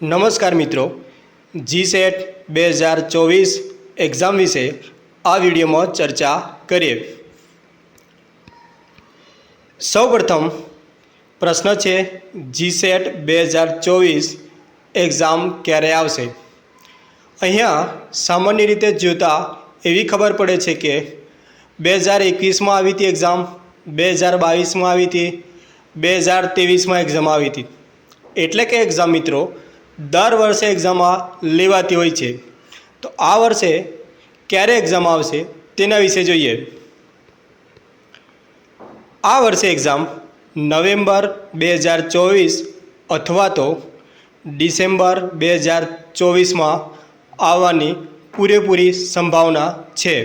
નમસ્કાર મિત્રો, GSET 2024 exam વિશે આ વિડીયોમાં ચર્ચા કરીએ। સૌપ્રથમ પ્રશ્ન છે જીસેટ 2024 એક્ઝામ ક્યારે આવશે। અહીંયા સામાન્ય રીતે જોતા એવી ખબર પડે છે કે 2021માં આવી હતી એક્ઝામ, 2022માં આવી હતી, 2023માં એક્ઝામ આવી હતી। એટલે કે એક્ઝામ મિત્રો દર વર્ષે એક્ઝામ લેવાતી હોય છે। તો આ વર્ષે ક્યારે એક્ઝામ આવશે તેના વિશે જોઈએ। આ વર્ષે એક્ઝામ નવેમ્બર 2024 અથવા તો ડિસેમ્બર 2024માં આવવાની પૂરેપૂરી સંભાવના છે।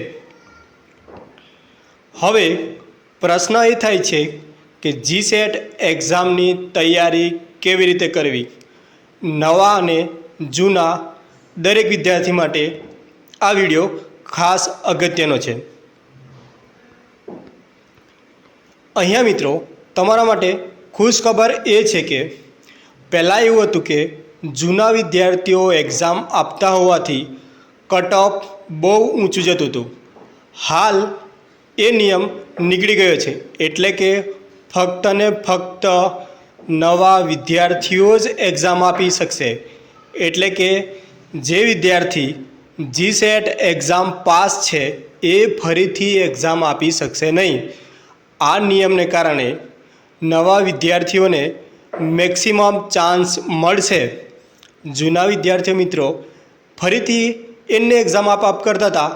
હવે પ્રશ્ન એ થાય છે કે જીસેટ એક્ઝામની તૈયારી કેવી રીતે કરવી। નવા અને જૂના દરેક વિદ્યાર્થી માટે આ વિડીયો ખાસ અગત્યનો છે। અહીંયા મિત્રો તમારા માટે ખુશખબર એ છે કે પહેલાં એવું હતું કે જૂના વિદ્યાર્થીઓ એક્ઝામ આપતા હોવાથી કટ ઓફ બહુ ઊંચું જતું હતું। હાલ એ નિયમ નીકળી ગયો છે, એટલે કે ફક્ત ને ફક્ત નવા વિદ્યાર્થીઓ જ એક્ઝામ આપી શકશે। એટલે કે જે વિદ્યાર્થી જીસેટ એક્ઝામ પાસ છે એ ફરીથી એક્ઝામ આપી શકશે નહીં। આ નિયમને કારણે નવા વિદ્યાર્થીઓને મેક્સિમમ ચાન્સ મળશે। જૂના વિદ્યાર્થીઓ મિત્રો ફરીથી એમને એક્ઝામ આપ કરતા હતા,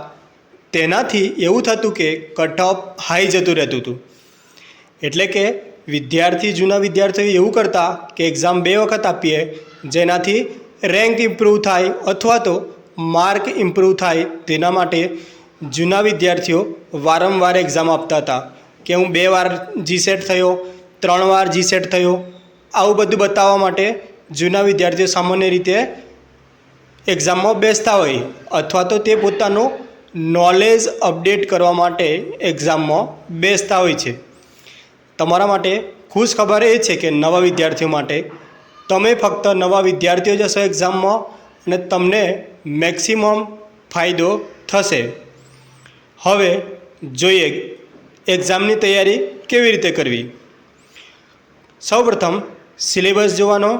તેનાથી એવું થતું કે કટ ઓફ હાઈ જતું રહેતું હતું। એટલે કે જૂના વિદ્યાર્થીઓ એવું કરતા કે એક્ઝામ 2 વખત આપીએ, જેનાથી રેન્ક ઇમ્પ્રૂવ થાય અથવા તો માર્ક ઇમ્પ્રૂવ થાય। તેના માટે જૂના વિદ્યાર્થીઓ વારંવાર એક્ઝામ આપતા હતા કે હું 2 વાર જીસેટ થયો, 3 વાર જીસેટ થયો, આવું બધું બતાવવા માટે જૂના વિદ્યાર્થીઓ સામાન્ય રીતે એક્ઝામમાં બેસતા હોય, અથવા તો તે પોતાનું નોલેજ અપડેટ કરવા માટે એક્ઝામમાં બેસતા હોય છે। તમારા માટે ખુશ ખબર એ છે કે નવા વિદ્યાર્થીઓ માટે તમે ફક્ત નવા વિદ્યાર્થીઓ જશો એક્ઝામમાં અને તમને મેક્સિમમ ફાયદો થશે। હવે જોઈએ એક્ઝામની તૈયારી કેવી રીતે કરવી। સૌપ્રથમ સિલેબસ જોવાનો।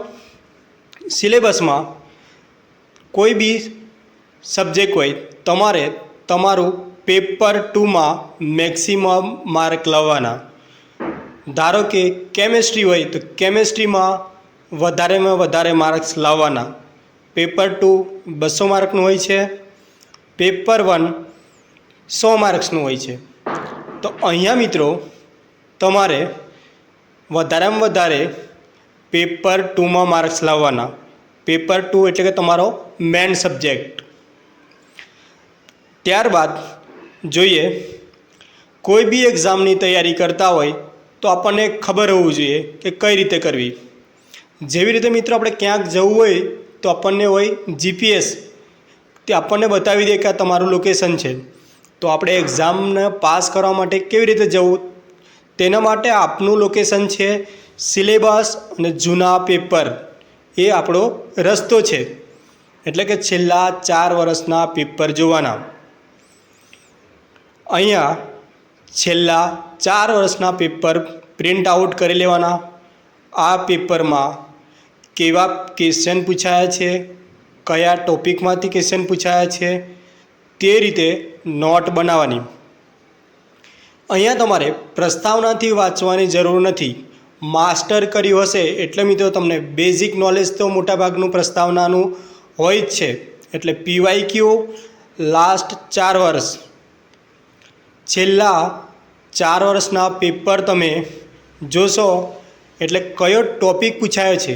સિલેબસમાં કોઈ બી સબ્જેક્ટ હોય તમારે તમારું પેપર 2માં મેક્સિમમ માર્ક લાવવાના। ધારો કે કેમેસ્ટ્રી હોય તો કેમેસ્ટ્રીમાં વધારેમાં વધારે માર્ક્સ લાવવાના। પેપર 2 200 માર્કનું હોય છે, પેપર 1 100 માર્ક્સનું હોય છે। તો અહીંયા મિત્રો તમારે વધારેમાં વધારે પેપર 2માં માર્ક્સ લાવવાના। પેપર 2 એટલે કે તમારો મેઇન સબ્જેક્ટ। ત્યારબાદ જોઈએ કોઈ બી એક્ઝામની તૈયારી કરતા હોય તો આપણને ખબર હોવું જોઈએ કે કઈ રીતે કરવી। જેવી રીતે મિત્રો આપણે ક્યાંક જવું હોય તો આપણને હોય જીપીએસ, તે આપણને બતાવી દે કે આ તમારું લોકેશન છે। તો આપણે એક્ઝામને પાસ કરવા માટે કેવી રીતે જવું, તેના માટે આપનું લોકેશન છે સિલેબસ અને જૂના પેપર, એ આપણો રસ્તો છે। એટલે કે છેલ્લા 4 વર્ષના પેપર જોવાના। અહીંયા છેલ્લા 4 વર્ષના પેપર પ્રિન્ટ આઉટ કરી લેવાના। આ પેપરમાં કેવા ક્વેશ્ચન પૂછાયા છે, કયા ટૉપિકમાંથી ક્વેશ્ચન પૂછાયા છે, તે રીતે નોટ બનાવવાની। અહીંયા તમારે પ્રસ્તાવનાથી વાંચવાની જરૂર નથી। માસ્ટર કર્યું હશે એટલે મિત્રો તમને બેઝિક નોલેજ તો મોટાભાગનું પ્રસ્તાવનાનું હોય જ છે। એટલે પીવાયક્યુ લાસ્ટ 4 વર્ષ, છેલ્લા 4 વર્ષના પેપર તમે જોશો એટલે કયો ટૉપિક પૂછાયો છે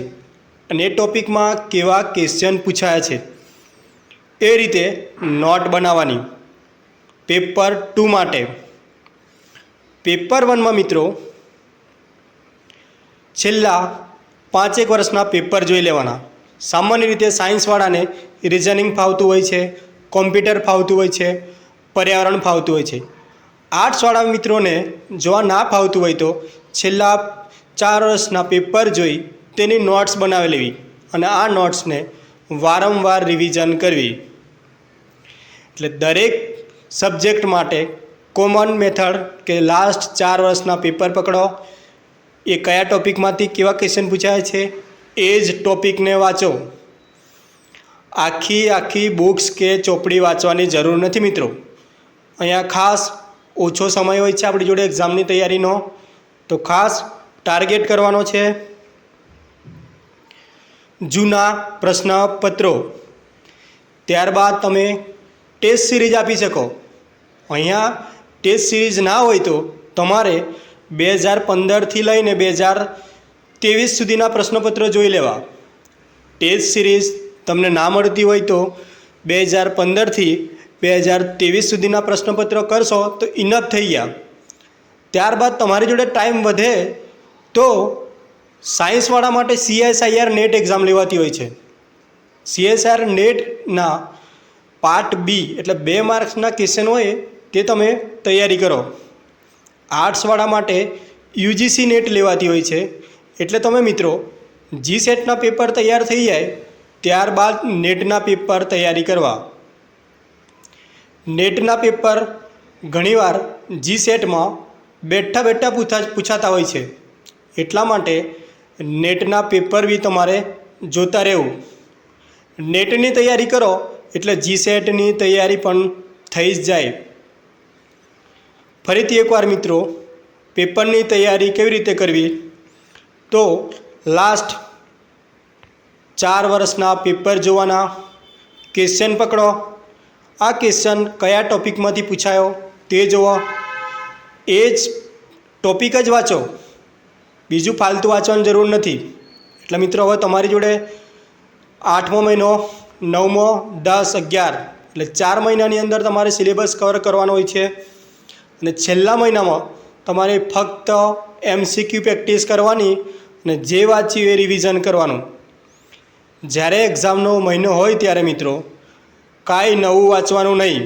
અને એ ટૉપિકમાં કેવા ક્વેશ્ચન પૂછાયા છે, એ રીતે નોટ બનાવવાની પેપર 2 માટે। પેપર 1માં મિત્રો છેલ્લા 5 વર્ષના પેપર જોઈ લેવાના। સામાન્ય રીતે સાયન્સવાળાને રિઝનિંગ ફાવતું હોય છે, કોમ્પ્યુટર ફાવતું હોય છે, પર્યાવરણ ફાવતું હોય છે। આર્ટ્સવાળા મિત્રોને જો ના ફાવતું હોય તો છેલ્લા 4 વર્ષના પેપર જોઈ તેની નોટ્સ બનાવી લેવી અને આ નોટ્સને વારંવાર રિવિઝન કરવી. એટલે દરેક સબ્જેક્ટ માટે કોમન મેથડ કે લાસ્ટ 4 વર્ષના પેપર પકડો, એ કયા ટૉપિકમાંથી કેવા ક્વેશ્ચન પૂછાય છે એ જ ટૉપિકને વાંચો. આખી બુક્સ કે ચોપડી વાંચવાની જરૂર નથી મિત્રો. અહીંયા ખાસ ઓછો સમય હોય છે આપણી જોડે એક્ઝામની તૈયારીનો, તો ખાસ ટાર્ગેટ કરવાનો છે જૂના પ્રશ્નપત્રો. ત્યારબાદ તમે ટેસ્ટ સિરીઝ આપી શકો. અહીંયા ટેસ્ટ સિરીઝ ના હોય તો તમારે 2015થી લઈને 2023 સુધીના પ્રશ્નપત્રો જોઈ લેવા. ટેસ્ટ સિરીઝ તમને ના મળતી હોય તો 2015થી 2023 સુધીના પ્રશ્નપત્રો કરશો તો ઇનફ થઈ ગયા. ત્યારબાદ તમારી જોડે ટાઈમ વધે તો સાયન્સવાળા માટે CSIR નેટ એક્ઝામ લેવાતી હોય છે. CSIR નેટના પાર્ટ બી એટલે 2 માર્ક્સના ક્વેશ્ચન હોય તે તમે તૈયારી કરો. આર્ટ્સવાળા માટે UGC નેટ લેવાતી હોય છે. એટલે તમે મિત્રો GSETના પેપર તૈયાર થઈ જાય ત્યારબાદ નેટના પેપર તૈયારી કરવા. નેટના પેપર ઘણીવાર GSETમાં બેઠા પૂછાતા હોય છે. એટલા માટે નેટના પેપર બી તમારે જોતા રહેવું. નેટની તૈયારી કરો એટલે GSETની તૈયારી પણ થઈ જ જાય. ફરીથી એકવાર મિત્રો પેપરની તૈયારી કેવી રીતે કરવી, તો લાસ્ટ 4 વર્ષના પેપર જોવાના, ક્વેશ્ચન પકડો, આ ક્વેશ્ચન કયા ટૉપિકમાંથી પૂછાયો તે જુઓ, એ જ ટૉપિક જ વાંચો, બીજું ફાલતુ વાંચવાની જરૂર નથી. એટલે મિત્રો હવે તમારી જોડે 8મો મહિનો, 9મો, 10, 11 એટલે 4 મહિનાની અંદર તમારે સિલેબસ કવર કરવાનો હોય છે. અને છેલ્લા મહિનામાં તમારે ફક્ત MCQ પ્રેક્ટિસ કરવાની અને જે વાંચ્યું એ રિવિઝન કરવાનું. જ્યારે એક્ઝામનો મહિનો હોય ત્યારે મિત્રો કાંઈ નવું વાંચવાનું નહીં.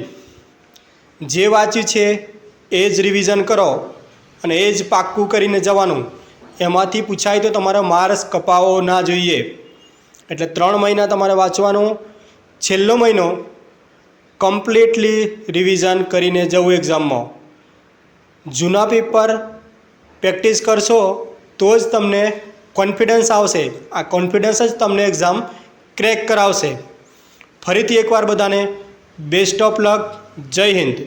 જે વાંચ્યું છે એ જ રિવિઝન કરો અને એ જ પાક્કું કરીને જવાનું. એમાંથી પૂછાય તો તમારા માર્ક્સ કપાવો ના જોઈએ. એટલે 3 મહિના તમારે વાંચવાનું, છેલ્લો મહિનો કમ્પ્લીટલી રિવિઝન કરીને જવું એક્ઝામમાં. જૂના પેપર પ્રેક્ટિસ કરશો તો જ તમને કોન્ફિડન્સ આવશે. આ કોન્ફિડન્સ જ તમને એક્ઝામ ક્રેક કરાવશે. ફરીથી એકવાર બધાને બેસ્ટ ઓફ લક. જય હિન્દ.